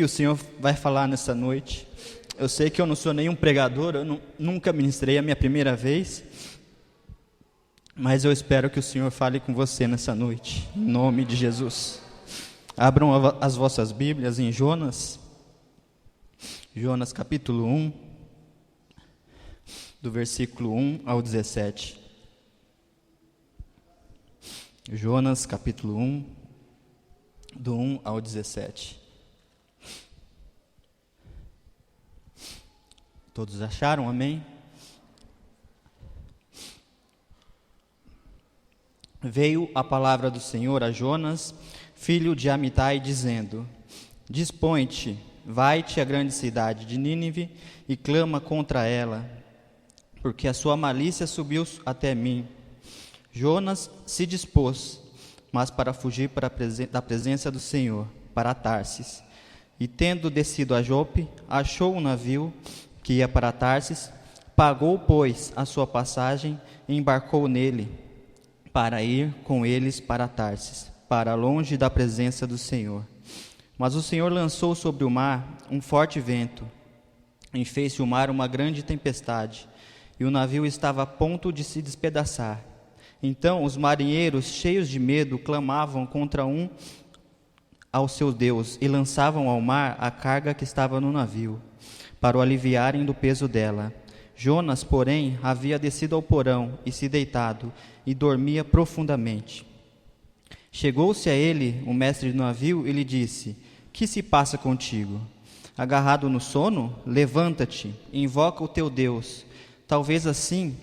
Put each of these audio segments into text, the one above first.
o Senhor vai falar nessa noite. Eu sei que eu não sou nenhum pregador, eu nunca ministrei, é a minha primeira vez. Mas eu espero que o Senhor fale com você nessa noite, em nome de Jesus. Abram as vossas Bíblias em Jonas capítulo 1, do versículo 1 ao 17. Jonas capítulo 1, do 1 ao 17. Todos acharam? Amém? Veio a palavra do Senhor a Jonas, filho de Amitai, dizendo: Dispõe-te, vai-te à grande cidade de Nínive e clama contra ela, porque a sua malícia subiu até mim. Jonas se dispôs, mas para fugir da presença do Senhor, para Tarsis. E tendo descido a Jope, achou um navio que ia para Tarsis, pagou, pois, a sua passagem e embarcou nele, para ir com eles para Tarsis, para longe da presença do Senhor. Mas o Senhor lançou sobre o mar um forte vento, e fez-se o mar uma grande tempestade, e o navio estava a ponto de se despedaçar. Então os marinheiros, cheios de medo, clamavam contra ao seu Deus, e lançavam ao mar a carga que estava no navio, para o aliviarem do peso dela. Jonas, porém, havia descido ao porão e se deitado, e dormia profundamente. Chegou-se a ele o mestre do navio e lhe disse: Que se passa contigo? Agarrado no sono? Levanta-te, invoca o teu Deus. Talvez assim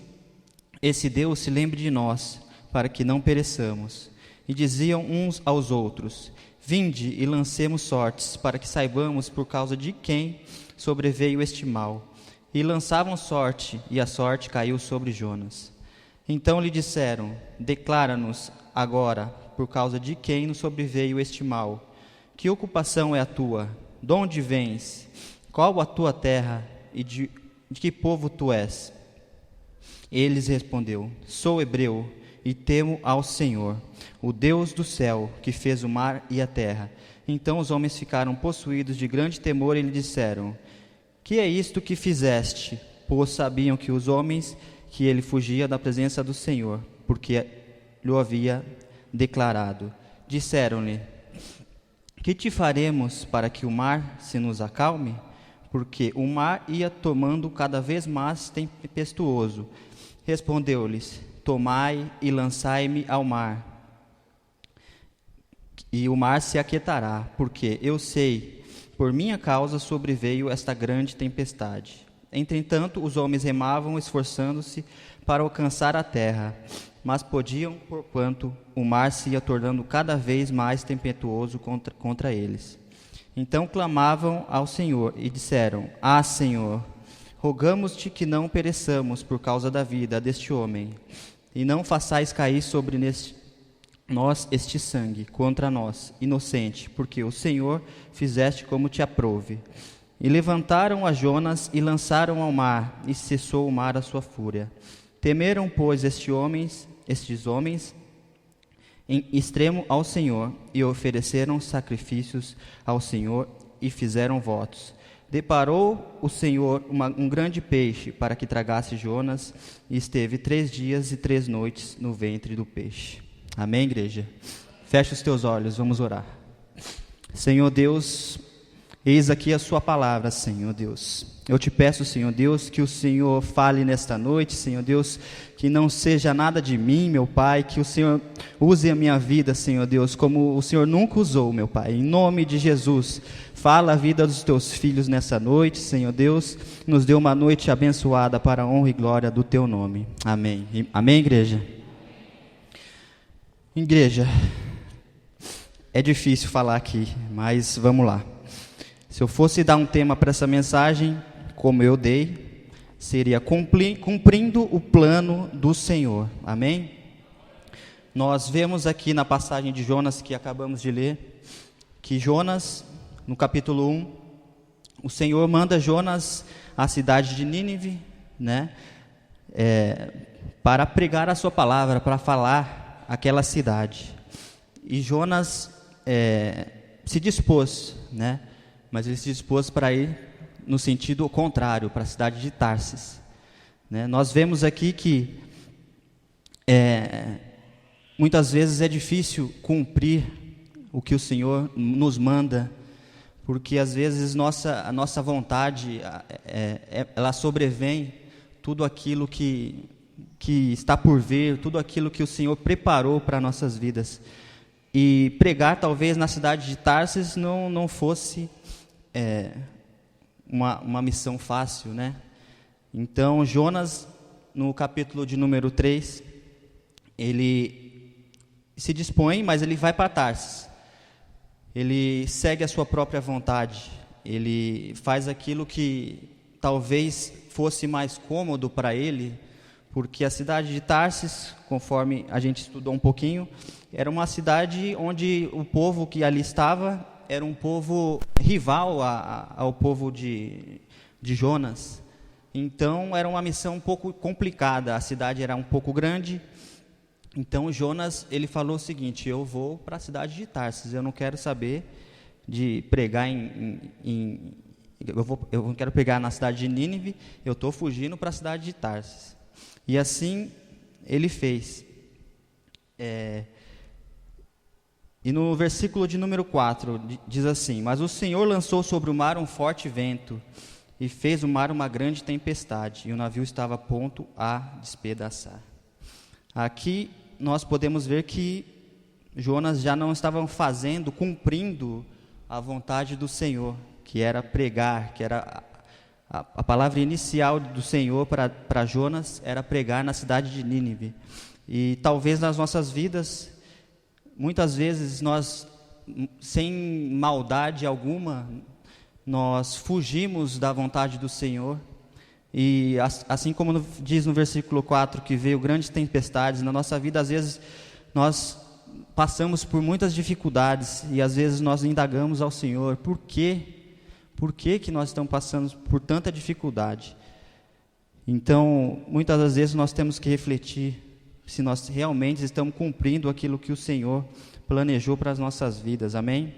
esse Deus se lembre de nós, para que não pereçamos. E diziam uns aos outros: Vinde e lancemos sortes, para que saibamos por causa de quem sobreveio este mal. E lançavam sorte, e a sorte caiu sobre Jonas. Então lhe disseram: Declara-nos agora por causa de quem nos sobreveio este mal. Que ocupação é a tua? De onde vens? Qual a tua terra? E de que povo tu és? Ele lhes respondeu: Sou hebreu e temo ao Senhor, o Deus do céu, que fez o mar e a terra. Então os homens ficaram possuídos de grande temor e lhe disseram: Que é isto que fizeste? Pois sabiam que os homens que ele fugia da presença do Senhor, porque lhe havia declarado. Disseram-lhe: Que te faremos para que o mar se nos acalme? Porque o mar ia tomando cada vez mais tempestuoso. Respondeu-lhes: Tomai e lançai-me ao mar, e o mar se aquietará, porque eu sei, por minha causa sobreveio esta grande tempestade. Entretanto, os homens remavam, esforçando-se para alcançar a terra, mas podiam, porquanto o mar se ia tornando cada vez mais tempestuoso contra eles. Então clamavam ao Senhor e disseram: Ah, Senhor, rogamos-te que não pereçamos por causa da vida deste homem, e não façais cair sobre nós este sangue contra nós, inocente, porque o Senhor fizeste como te aprouve. E levantaram a Jonas e lançaram ao mar, e cessou o mar a sua fúria. Temeram, pois, estes homens em extremo ao Senhor, e ofereceram sacrifícios ao Senhor, e fizeram votos. Deparou o Senhor um grande peixe para que tragasse Jonas, e esteve 3 dias e 3 noites no ventre do peixe. Amém, igreja? Feche os teus olhos, vamos orar. Senhor Deus, eis aqui a sua palavra, Senhor Deus. Eu te peço, Senhor Deus, que o Senhor fale nesta noite, Senhor Deus, que não seja nada de mim, meu Pai, que o Senhor use a minha vida, Senhor Deus, como o Senhor nunca usou, meu Pai. Em nome de Jesus, fala a vida dos teus filhos nessa noite, Senhor Deus, nos dê uma noite abençoada para a honra e glória do teu nome. Amém. Amém, igreja? Igreja, é difícil falar aqui, mas vamos lá. Se eu fosse dar um tema para essa mensagem, como eu dei, seria cumprindo o plano do Senhor. Amém? Nós vemos aqui na passagem de Jonas que acabamos de ler, que Jonas, no capítulo 1, o Senhor manda Jonas à cidade de Nínive, né, para pregar a sua palavra, para falar aquela cidade. E Jonas se dispôs, né? mas ele se dispôs para ir no sentido contrário, para a cidade de Tarsis. Né? Nós vemos aqui que muitas vezes é difícil cumprir o que o Senhor nos manda, porque às vezes a nossa vontade, ela sobrevém tudo aquilo que está por vir, tudo aquilo que o Senhor preparou para nossas vidas. E pregar talvez na cidade de Tarsis não fosse uma missão fácil, né? Então Jonas, no capítulo de número 3, ele se dispõe, mas ele vai para Tarsis. Ele segue a sua própria vontade, ele faz aquilo que talvez fosse mais cômodo para ele, porque a cidade de Tarsis, conforme a gente estudou um pouquinho, era uma cidade onde o povo que ali estava era um povo rival ao povo de Jonas. Então era uma missão um pouco complicada, a cidade era um pouco grande. Então Jonas, ele falou o seguinte: eu vou para a cidade de Tarsis, eu não quero saber de pregar eu não quero pregar na cidade de Nínive, eu estou fugindo para a cidade de Tarsis. E assim ele fez. E no versículo de número 4 diz assim: mas o Senhor lançou sobre o mar um forte vento e fez o mar uma grande tempestade, e o navio estava a ponto a despedaçar. Aqui nós podemos ver que Jonas já não estava cumprindo a vontade do Senhor, que era pregar, que era a palavra inicial do Senhor para Jonas era pregar na cidade de Nínive. E talvez nas nossas vidas, muitas vezes nós, sem maldade alguma, nós fugimos da vontade do Senhor. E assim como diz no versículo 4 que veio grandes tempestades, na nossa vida às vezes nós passamos por muitas dificuldades e às vezes nós indagamos ao Senhor: por quê? Por que nós estamos passando por tanta dificuldade? Então, muitas das vezes nós temos que refletir se nós realmente estamos cumprindo aquilo que o Senhor planejou para as nossas vidas, amém?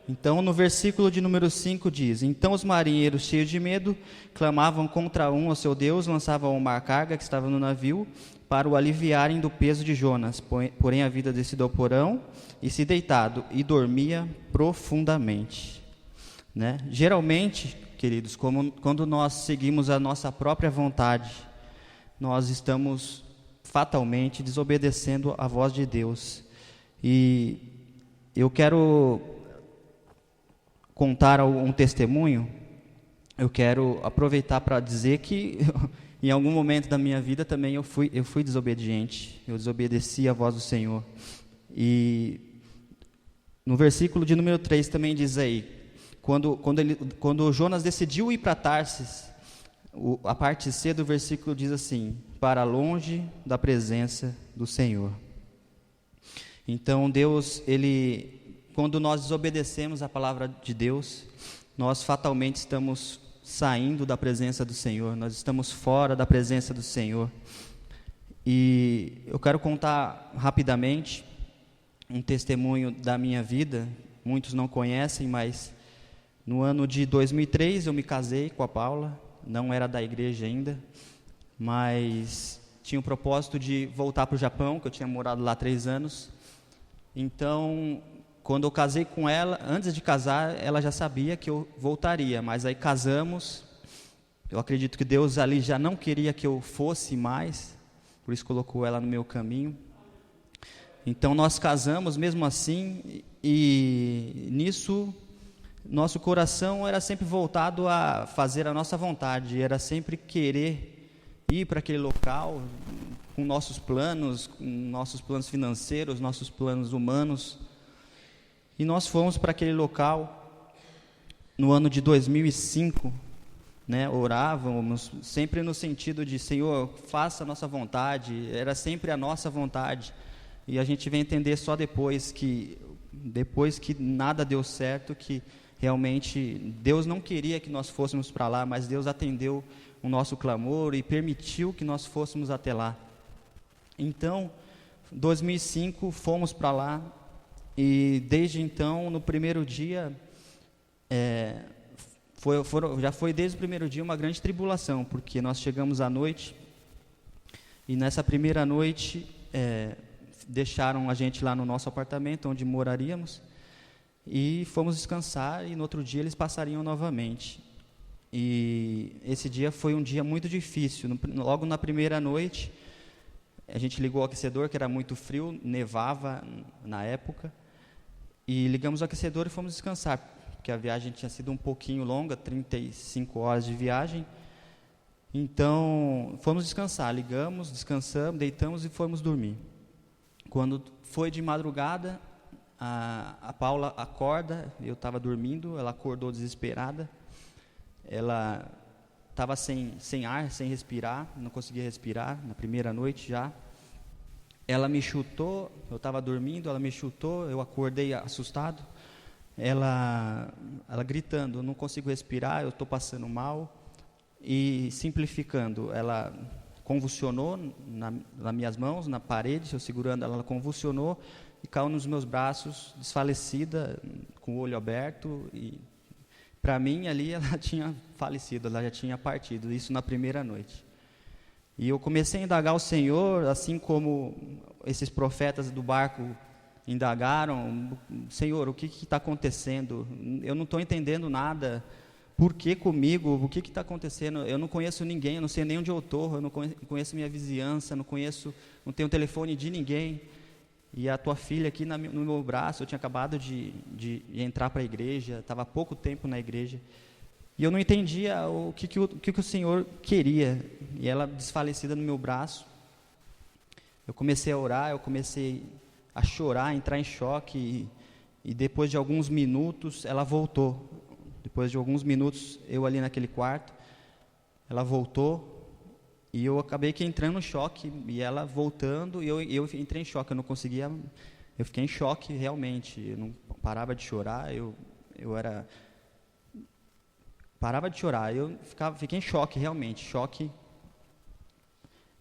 Então, no versículo de número 5 diz: então os marinheiros, cheios de medo, clamavam contra um ao seu Deus, lançavam uma carga que estava no navio, para o aliviarem do peso de Jonas. Porém, a vida descido ao porão, e se deitado, e dormia profundamente. Né? Geralmente, queridos, quando nós seguimos a nossa própria vontade, nós estamos fatalmente desobedecendo a voz de Deus. E eu quero contar um testemunho. Eu quero aproveitar para dizer que em algum momento da minha vida também eu fui desobediente. Eu desobedeci a voz do Senhor. E no versículo de número 3 também diz aí: quando Jonas decidiu ir para Tarsis, a parte C do versículo diz assim: para longe da presença do Senhor. Então Deus, quando nós desobedecemos a palavra de Deus, nós fatalmente estamos saindo da presença do Senhor, nós estamos fora da presença do Senhor. E eu quero contar rapidamente um testemunho da minha vida. Muitos não conhecem, mas no ano de 2003 eu me casei com a Paula. Não era da igreja ainda, mas tinha o propósito de voltar para o Japão, que eu tinha morado lá 3 anos. Então, quando eu casei com ela, antes de casar, ela já sabia que eu voltaria, mas aí casamos. Eu acredito que Deus ali já não queria que eu fosse mais, por isso colocou ela no meu caminho. Então nós casamos mesmo assim, e nisso nosso coração era sempre voltado a fazer a nossa vontade, era sempre querer ir para aquele local com nossos planos financeiros, nossos planos humanos. E nós fomos para aquele local no ano de 2005, né? Orávamos sempre no sentido de: Senhor, faça a nossa vontade. Era sempre a nossa vontade. E a gente vem entender só depois que nada deu certo, que realmente Deus não queria que nós fôssemos para lá, mas Deus atendeu o nosso clamor e permitiu que nós fôssemos até lá. Então, em 2005, fomos para lá, e desde então, no primeiro dia, já foi desde o primeiro dia uma grande tribulação, porque nós chegamos à noite, e nessa primeira noite deixaram a gente lá no nosso apartamento, onde moraríamos, e fomos descansar, e no outro dia eles passariam novamente. E esse dia foi um dia muito difícil. Logo na primeira noite, a gente ligou o aquecedor, que era muito frio, nevava na época, e ligamos o aquecedor e fomos descansar, porque a viagem tinha sido um pouquinho longa, 35 horas de viagem. Então, fomos descansar, ligamos, descansamos, deitamos e fomos dormir. Quando foi de madrugada, a Paula acorda, eu estava dormindo, ela acordou desesperada, ela estava sem ar, sem respirar, não conseguia respirar, na primeira noite já. Ela me chutou, eu estava dormindo, ela me chutou, eu acordei assustado, ela gritando, eu não consigo respirar, eu estou passando mal. E simplificando, ela convulsionou nas minhas mãos, na parede, eu segurando ela convulsionou e caiu nos meus braços, desfalecida, com o olho aberto. E para mim ali ela tinha falecido, ela já tinha partido, isso na primeira noite. E eu comecei a indagar o Senhor, assim como esses profetas do barco indagaram: Senhor, o que está acontecendo? Eu não estou entendendo nada. Por que comigo? O que está acontecendo? Eu não conheço ninguém, eu não sei nem onde eu estou, eu não conheço minha vizinhança, não tenho telefone de ninguém. E a tua filha aqui no meu braço, eu tinha acabado de entrar para a igreja, estava há pouco tempo na igreja. E eu não entendia o que o Senhor queria. E ela desfalecida no meu braço. Eu comecei a orar, eu comecei a chorar, a entrar em choque. E depois de alguns minutos, ela voltou. Depois de alguns minutos, eu ali naquele quarto, ela voltou. E eu acabei que entrando em choque. E ela voltando, e eu entrei em choque. Eu não conseguia... Eu fiquei em choque realmente. Eu não parava de chorar. Parava de chorar, fiquei em choque realmente, choque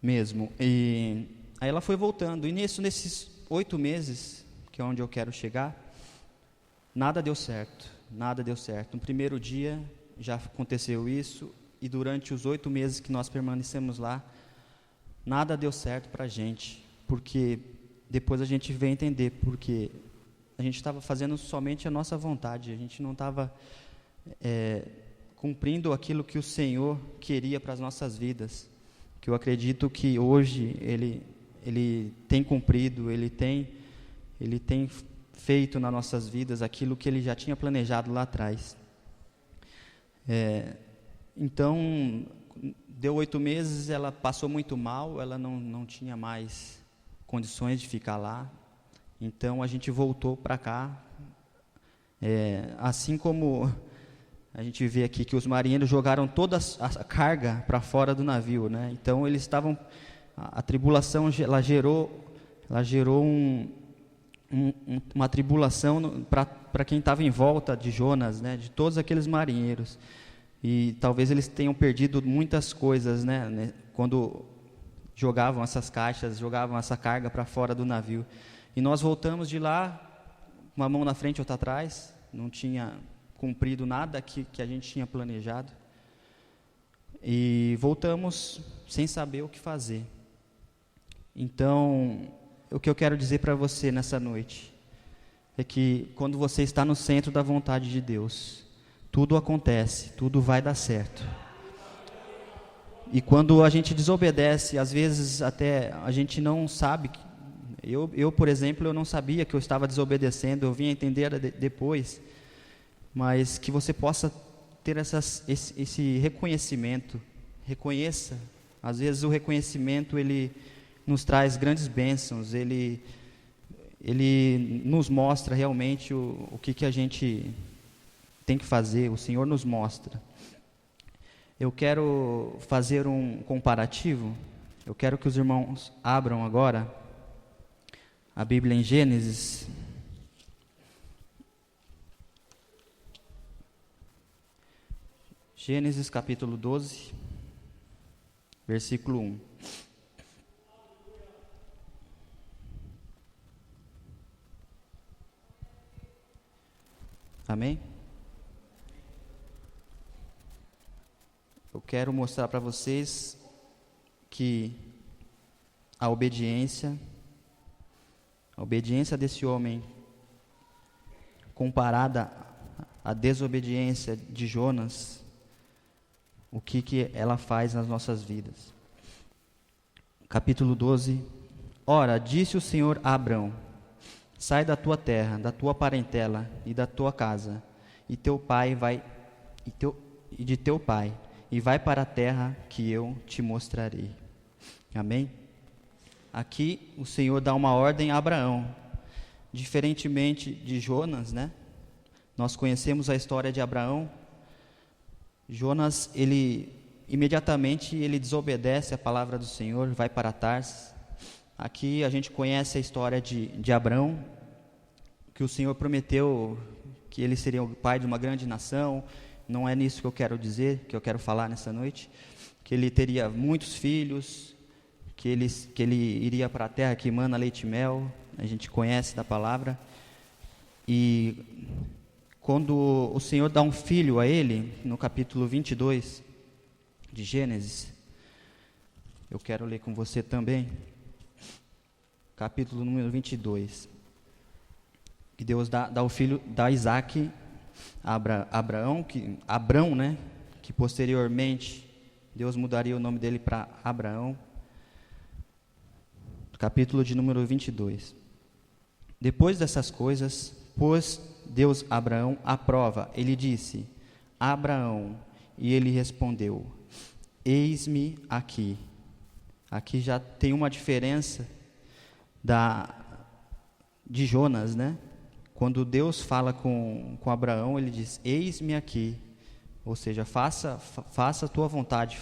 mesmo. E aí ela foi voltando, e nesses 8 meses, que é onde eu quero chegar, nada deu certo. No primeiro dia já aconteceu isso, e durante os 8 meses que nós permanecemos lá, nada deu certo para a gente, porque depois a gente veio entender, porque a gente estava fazendo somente a nossa vontade, a gente não estava... cumprindo aquilo que o Senhor queria para as nossas vidas, que eu acredito que hoje Ele tem cumprido, Ele tem feito nas nossas vidas aquilo que Ele já tinha planejado lá atrás. Então, deu 8 meses, ela passou muito mal, ela não tinha mais condições de ficar lá, então a gente voltou para cá, assim como... A gente vê aqui que os marinheiros jogaram toda a carga para fora do navio, né? Então eles estavam, a tribulação ela gerou uma tribulação para quem estava em volta de Jonas, né? De todos aqueles marinheiros. E talvez eles tenham perdido muitas coisas, né? Quando jogavam essas caixas, jogavam essa carga para fora do navio. E nós voltamos de lá, uma mão na frente e outra atrás, não tinha cumprido nada que a gente tinha planejado, e voltamos sem saber o que fazer. Então, o que eu quero dizer para você nessa noite é que quando você está no centro da vontade de Deus, tudo acontece, tudo vai dar certo. E quando a gente desobedece, às vezes até a gente não sabe. Eu, por exemplo, eu não sabia que eu estava desobedecendo, eu vim a entender depois. Mas que você possa ter esse reconhecimento. Reconheça. Às vezes o reconhecimento ele nos traz grandes bênçãos. Ele nos mostra realmente o que a gente tem que fazer. O Senhor nos mostra. Eu quero fazer um comparativo. Eu quero que os irmãos abram agora a Bíblia em Gênesis. Gênesis capítulo 12, versículo 1. Amém? quero mostrar para vocês que a obediência desse homem, comparada à desobediência de Jonas, o que ela faz nas nossas vidas. Capítulo 12. Ora, disse o Senhor a Abrão: sai da tua terra, da tua parentela e da tua casa, e de teu pai, e vai para a terra que eu te mostrarei. Amém? Aqui o Senhor dá uma ordem a Abraão. Diferentemente de Jonas, né? Nós conhecemos a história de Abraão. Jonas, imediatamente ele desobedece a palavra do Senhor, vai para Tarsis. Aqui a gente conhece a história de Abraão, que o Senhor prometeu que ele seria o pai de uma grande nação. Não é nisso que eu quero dizer, que eu quero falar nessa noite. Que ele teria muitos filhos, que ele iria para a terra que emana leite e mel. A gente conhece da palavra. E quando o Senhor dá um filho a ele, no capítulo 22 de Gênesis, eu quero ler com você também, capítulo número 22, que Deus dá o filho, dá Isaac a Abrão, né, que posteriormente Deus mudaria o nome dele para Abraão, capítulo de número 22. Depois dessas coisas, pôs Deus Abraão à prova. Ele disse: Abraão, e ele respondeu: eis-me aqui. Aqui já tem uma diferença de Jonas, né? Quando Deus fala com Abraão, ele diz: eis-me aqui, ou seja, faça a tua vontade.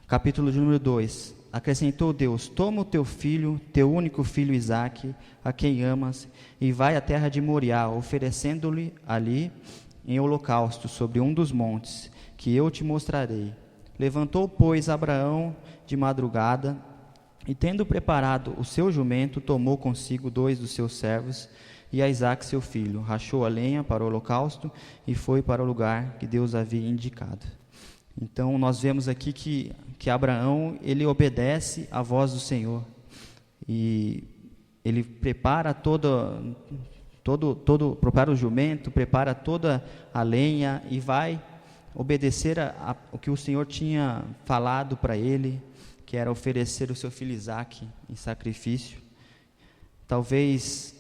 Capítulo de número 2, acrescentou Deus: toma o teu filho, teu único filho Isaque, a quem amas, e vai à terra de Moriá, oferecendo-lhe ali em holocausto sobre um dos montes, que eu te mostrarei. Levantou, pois, Abraão de madrugada, e tendo preparado o seu jumento, tomou consigo 2 dos seus servos, e a Isaque seu filho, rachou a lenha para o holocausto, e foi para o lugar que Deus havia indicado. Então, nós vemos aqui que Abraão, ele obedece à voz do Senhor, e ele prepara prepara o jumento, prepara toda a lenha, e vai obedecer o que o Senhor tinha falado para ele, que era oferecer o seu filho Isaque em sacrifício. Talvez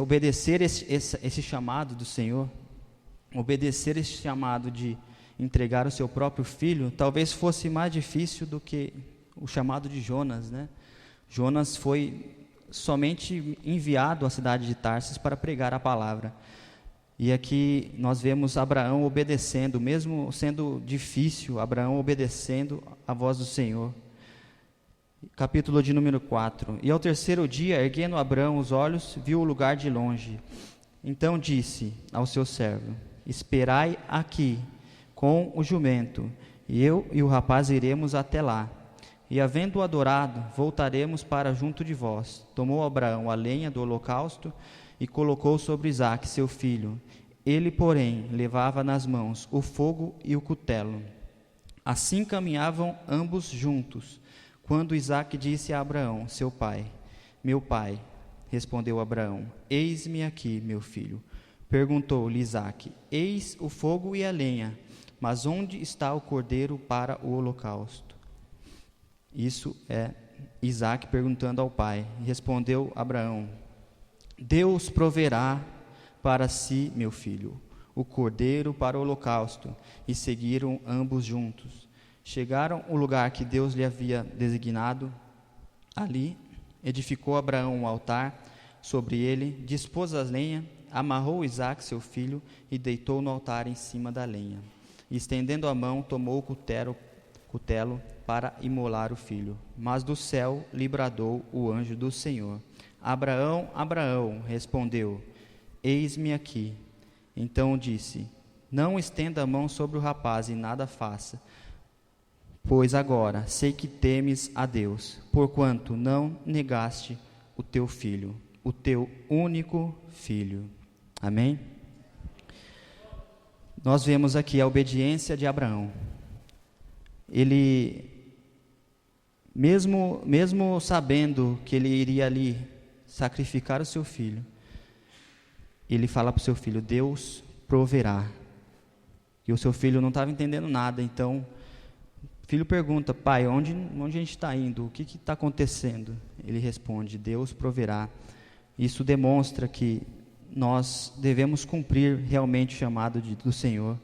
obedecer esse chamado do Senhor, obedecer esse chamado de entregar o seu próprio filho, talvez fosse mais difícil do que o chamado de Jonas, né? Jonas foi somente enviado à cidade de Tarsis para pregar a palavra. E aqui nós vemos Abraão obedecendo, mesmo sendo difícil, Abraão obedecendo a voz do Senhor. Capítulo de número 4. E ao terceiro dia, erguendo Abraão os olhos, viu o lugar de longe. Então disse ao seu servo: esperai aqui com o jumento, e eu e o rapaz iremos até lá. E havendo-o adorado, voltaremos para junto de vós. Tomou Abraão a lenha do holocausto e colocou sobre Isaque, seu filho. Ele, porém, levava nas mãos o fogo e o cutelo. Assim caminhavam ambos juntos, quando Isaque disse a Abraão, seu pai: meu pai. Respondeu Abraão: eis-me aqui, meu filho. Perguntou-lhe Isaque: eis o fogo e a lenha, mas onde está o cordeiro para o holocausto? Isso é Isaque perguntando ao pai. Respondeu Abraão: Deus proverá para si, meu filho, o cordeiro para o holocausto. E seguiram ambos juntos. Chegaram ao lugar que Deus lhe havia designado. Ali edificou Abraão um altar, sobre ele dispôs a lenha, amarrou Isaque, seu filho, e deitou no altar em cima da lenha. E estendendo a mão, tomou o cutelo para imolar o filho. Mas do céu lhe bradou o anjo do Senhor: Abraão, Abraão. Respondeu: eis-me aqui. Então disse: não estenda a mão sobre o rapaz e nada faça, pois agora sei que temes a Deus, porquanto não negaste o teu filho, o teu único filho. Amém? nós vemos aqui a obediência de Abraão. Ele, mesmo sabendo que ele iria ali sacrificar o seu filho, ele fala para o seu filho: Deus proverá. E o seu filho não estava entendendo nada, então o filho pergunta: pai, onde a gente está indo? O que está acontecendo? Ele responde: Deus proverá. Isso demonstra que nós devemos cumprir realmente o chamado do Senhor.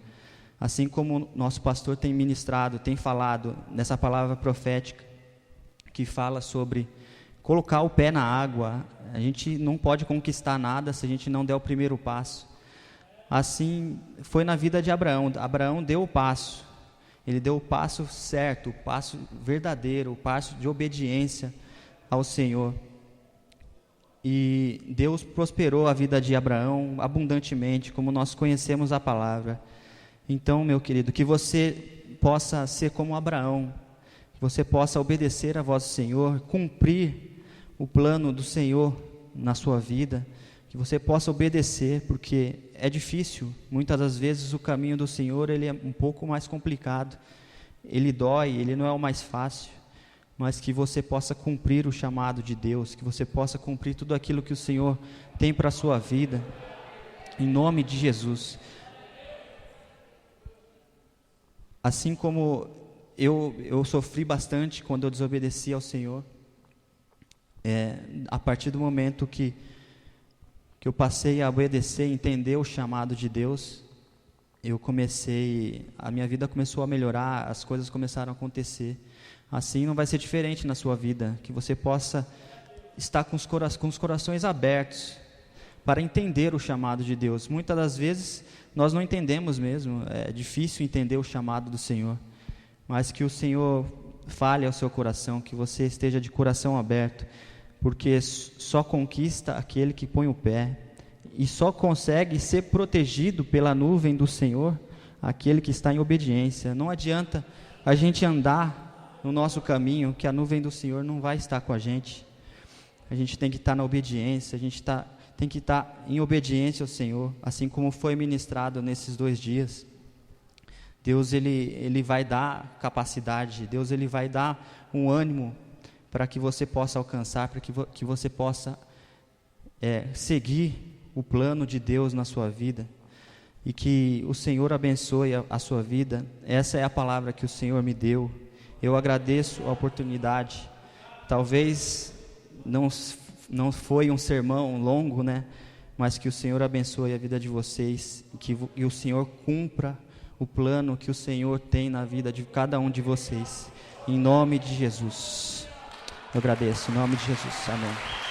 Assim como nosso pastor tem ministrado, tem falado nessa palavra profética, que fala sobre colocar o pé na água. A gente não pode conquistar nada se a gente não der o primeiro passo. Assim foi na vida de Abraão. Abraão deu o passo. Ele deu o passo certo, o passo verdadeiro, o passo de obediência ao Senhor. E Deus prosperou a vida de Abraão abundantemente, como nós conhecemos a palavra. Então, meu querido, que você possa ser como Abraão, que você possa obedecer à voz do Senhor, cumprir o plano do Senhor na sua vida, que você possa obedecer, porque é difícil. Muitas das vezes o caminho do Senhor ele é um pouco mais complicado, ele dói, ele não é o mais fácil, mas que você possa cumprir o chamado de Deus, que você possa cumprir tudo aquilo que o Senhor tem para a sua vida, em nome de Jesus. Assim como eu sofri bastante quando eu desobedeci ao Senhor, a partir do momento que eu passei a obedecer, entender o chamado de Deus, a minha vida começou a melhorar, as coisas começaram a acontecer. Assim não vai ser diferente na sua vida, que você possa estar com os corações abertos para entender o chamado de Deus. Muitas das vezes nós não entendemos mesmo, é difícil entender o chamado do Senhor, mas que o Senhor fale ao seu coração, que você esteja de coração aberto, porque só conquista aquele que põe o pé, e só consegue ser protegido pela nuvem do Senhor aquele que está em obediência. Não adianta a gente andar no nosso caminho, que a nuvem do Senhor não vai estar com a gente. A gente tem que estar na obediência, tem que estar em obediência ao Senhor, assim como foi ministrado nesses 2 dias. Deus ele vai dar capacidade, Deus ele vai dar um ânimo para que você possa alcançar, para que você possa seguir o plano de Deus na sua vida, e que o Senhor abençoe a sua vida. Essa é a palavra que o Senhor me deu. Eu agradeço a oportunidade. Talvez não foi um sermão longo, né? Mas que o Senhor abençoe a vida de vocês, que o Senhor cumpra o plano que o Senhor tem na vida de cada um de vocês. Em nome de Jesus. Eu agradeço, em nome de Jesus. Amém.